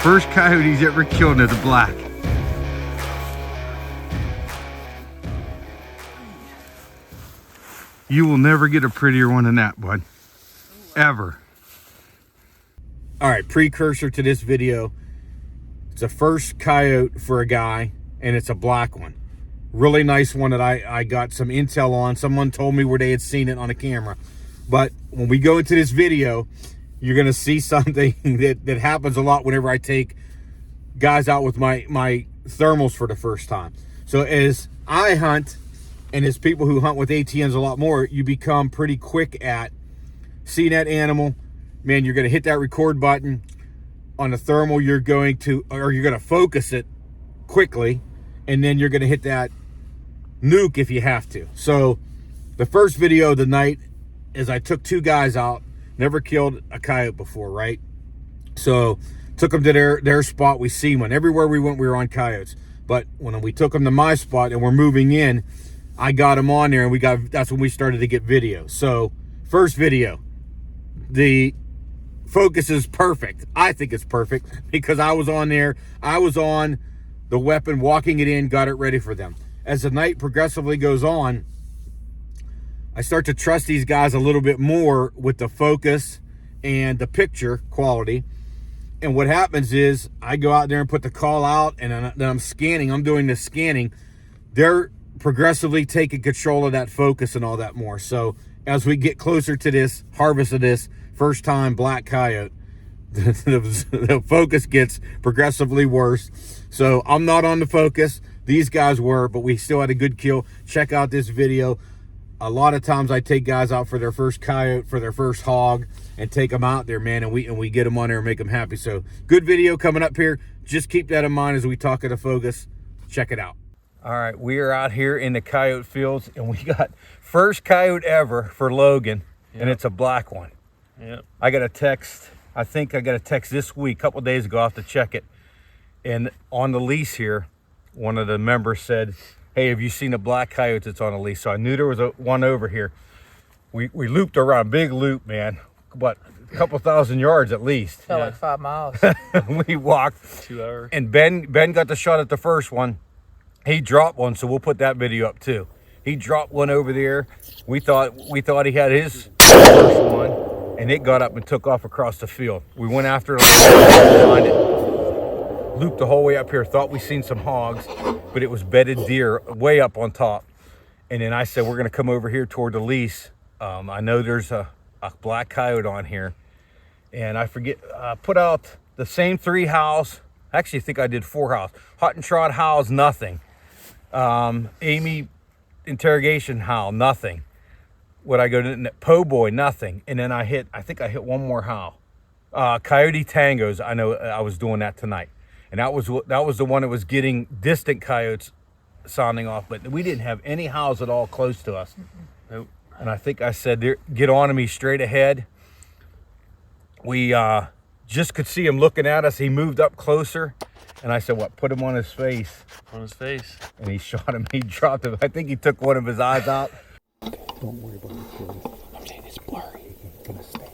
First coyote he's ever killed is a black. You will never get a prettier one than that, bud. Ever. All right, precursor to this video. It's a first coyote for a guy, and it's a black one. Really nice one that I got some intel on. Someone told me where they had seen it on a camera. But when we go into this video, you're going to see something that happens a lot whenever I take guys out with my thermals for the first time. So as I hunt, and as people who hunt with ATMs a lot more, you become pretty quick at seeing that animal. Man, you're going to hit that record button. On the thermal, you're going to focus it quickly, and then you're going to hit that nuke if you have to. So the first video of the night is I took two guys out, never killed a coyote before, right? So took them to their spot. We see one. Everywhere we went, we were on coyotes. But when we took them to my spot and we're moving in, I got them on there, and that's when we started to get video. So first video, the focus is perfect. I think it's perfect because I was on there. I was on the weapon, walking it in, got it ready for them. As the night progressively goes on, I start to trust these guys a little bit more with the focus and the picture quality. And what happens is I go out there and put the call out, and then I'm scanning. I'm doing the scanning. They're progressively taking control of that focus and all that more. So as we get closer to this harvest of this first time black coyote, the focus gets progressively worse. So I'm not on the focus. These guys were, but we still had a good kill. Check out this video. A lot of times I take guys out for their first coyote, for their first hog, and take them out there, man, and we get them on there and make them happy. So good video coming up here. Just keep that in mind as we talk at the focus. Check it out. All right, we are out here in the coyote fields, and we got first coyote ever for Logan, and it's a black one. Yep. I got a text. I think I got a text this week, a couple days ago. I have to check it. And on the lease here, one of the members said, "Hey, have you seen a black coyote that's on a lease?" So I knew there was one over here. We looped around, big loop, man. What, a couple thousand yards at least. Felt like 5 miles. We walked 2 hours. And Ben got the shot at the first one. He dropped one, so we'll put that video up too. He dropped one over there. We thought he had his first one, and it got up and took off across the field. We went after it, find it, looped the whole way up here. Thought we seen some hogs, but it was bedded deer way up on top. And then I said, we're gonna come over here toward the lease. I know there's a black coyote on here, and I forget, put out the same 3 howls. Actually, I think I did 4 howls. Hot and trot howls, nothing. Amy interrogation howl, nothing. Would I go to po' boy, nothing. And then I think I hit one more howl. Coyote tangos, I know I was doing that tonight. And that was the one that was getting distant coyotes sounding off, but we didn't have any howls at all close to us. Nope. And I think I said, get on to me straight ahead. We just could see him looking at us. He moved up closer, and I said, what, put him on his face. On his face. And he shot him. He dropped him. I think he took one of his eyes out. Don't worry about it. I'm saying it's blurry. It's gonna stay.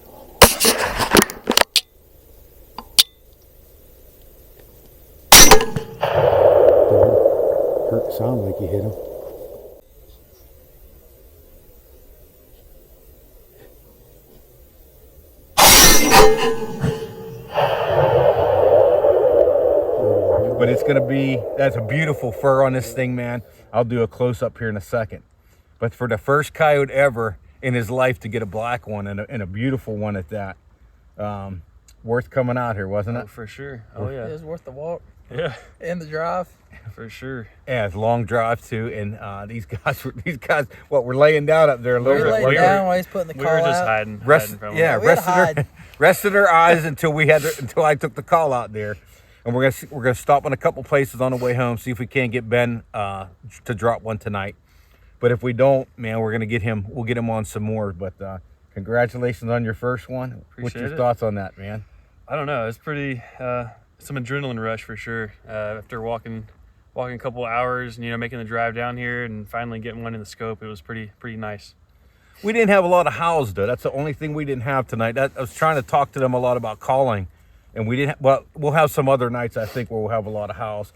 Hurt sound like you hit him. But it's gonna be, that's a beautiful fur on this thing, man. I'll do a close up here in a second. But for the first coyote ever in his life to get a black one, and a beautiful one at that, worth coming out here, wasn't it? Oh, for sure. Oh yeah. It was worth the walk Yeah. and the drive. For sure. Yeah, it's a long drive too, and these guys, we're laying down up there a We little were bit. laying down while he's putting the We call were just out. hiding from Yeah, him. we had to hide. rested their eyes until I took the call out there, and we're gonna stop in a couple places on the way home, see if we can't get Ben to drop one tonight. But if we don't, man, we'll get him on some more. But congratulations on your first one. What's your thoughts on that, man? I don't know. It's pretty some adrenaline rush for sure. After walking a couple hours and making the drive down here and finally getting one in the scope, it was pretty nice. We didn't have a lot of howls though. That's the only thing we didn't have tonight. I was trying to talk to them a lot about calling, And we didn't, well, we'll have some other nights, I think, where we'll have a lot of house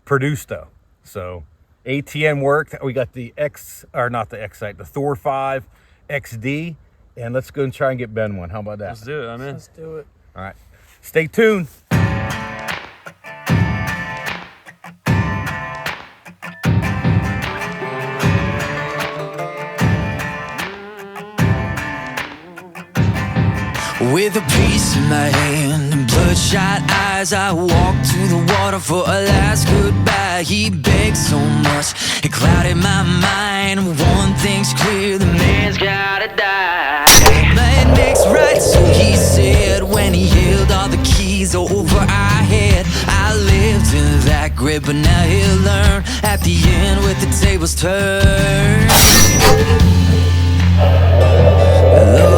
produced though. So ATN worked. We got the the Thor 5 XD, and let's go and try and get Ben one. How about that? Let's do it. I'm in. Let's do it. All right. Stay tuned. With a piece in my hand and bloodshot eyes, I walked to the water for a last goodbye. He begged so much, it clouded my mind. One thing's clear, the man's gotta die. Blood makes right, so he said, when he held all the keys over our head. I lived in that grip, but now he'll learn at the end with the tables turned. Lord,